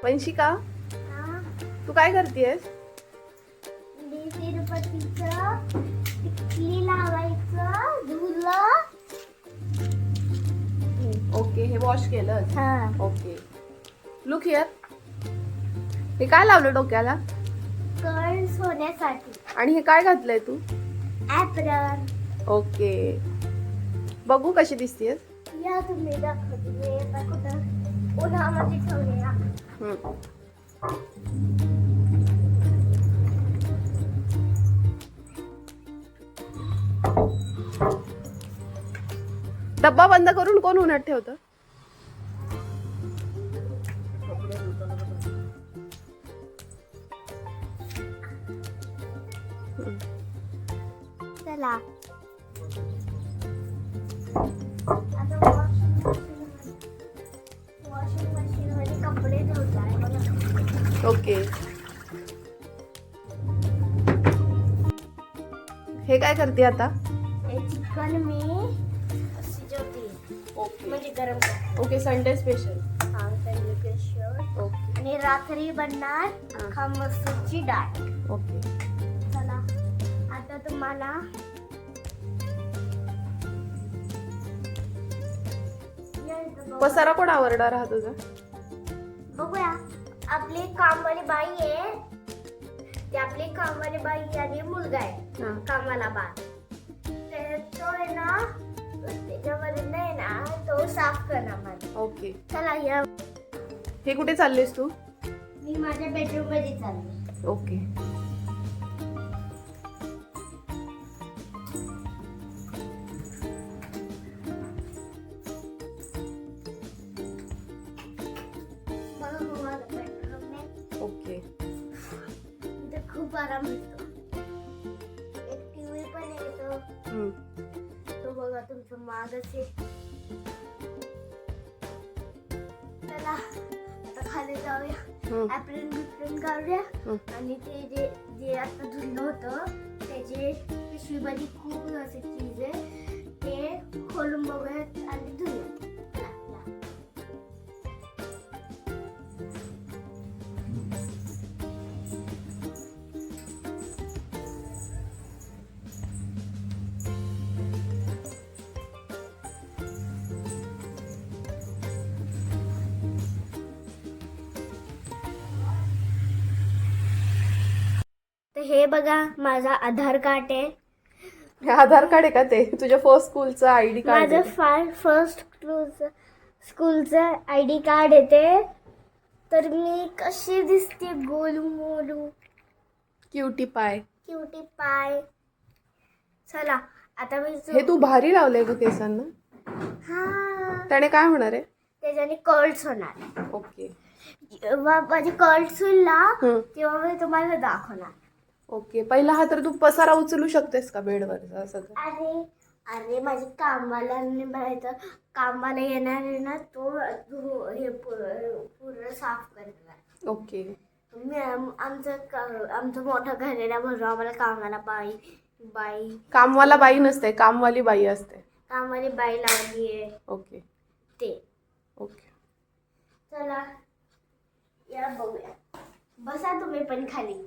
वंशिका, तू काय करतेस? मी तिरुपतीचं टिकली लावायचं धुलं. ओके, हे वॉश केलं. हा. Okay, look here. हे काय लावलं डोक्याला? कर्ल्स होण्यासाठी. आणि हे काय घातलंय तू? ॲप्रन. ओके, बघू कशी दिसतेस. या तुम्ही दाखवते मी आता कुठं उन्हामध्ये ठेवलेला. डब्बा बंद करून कोण उन्हात ठेवतं? चला आता वॉशिंग मशीन मध्ये कपडे धुताय मला. ओके, हे काय करते आता? हे चिकन मी शिजवते. ओके, म्हणजे गरम करते. Okay, Sunday special. हा, संडे स्पेशल. ओके, आणि रात्री बनणार अख्खा मसूरची डाळ. ओके. चला आता तुम्हाला पसारा कोण आवरणार हा तुझा? बघूया. आपली कामवाली बाई आहे, ती आपली कामवाली बाई आणि मुलगा आहे कामाला बाळ. तो आहे ना, त्याच्यामध्ये नाही ना, तो साफ करणार मला. ओके, चला या. हे कुठे चाललीस तू? मी माझ्या बेडरूम मध्ये चालले. ओके, बघा माझा बेडरूम आहे. ओके. इथे खूप आराम मिळतो. एक टीव्ही पण येतो. तो बघा तुमच्या मागच आहे. चला आता खाली जाऊया. ॲप्रन काढूया आणि ते जे जे आता धुतलं होतं त्याचे पिशवीमध्ये खूप असे चीज आहे ते खोलून बघूयात आणि धुऊया. तर हे बघा माझा आधार कार्ड आहे. हे आधार कार्ड आहे का? ते तुझ्या फर्स्ट स्कूलचं आयडी कार्ड? माझं फर्स्ट स्कूलचं आयडी कार्ड येते. तर मी कशी दिसते, गोलू मोलू, क्युटी पाय. क्युटी पाय. चला आता मी हे तू भारी लावलंय ग केसांना. हा, त्याने काय होणार आहे? त्याच्याने कर्ल्स होणार. ओके, जेव्हा माझे कर्ल्स होईल ना तेव्हा मी तुम्हाला दाखवणार. ओके. पहिला हा तर तू पसारा उचलू शकतेस का बेडवर सगळं? अरे अरे माझे कामवाला बनायचं, कामवाला येणार आहे ना, तो हे पूर्ण साफ करणार. ओके, आमचं मोठं घर आहे ना, म्हणून आम्हाला कामाला बाई बाई कामवाला बाई नसते, कामवाली बाई असते. कामाला बाई लावली आहे. ओके, ते ओके. चला या बघूया. बसा तुम्ही पण खाली.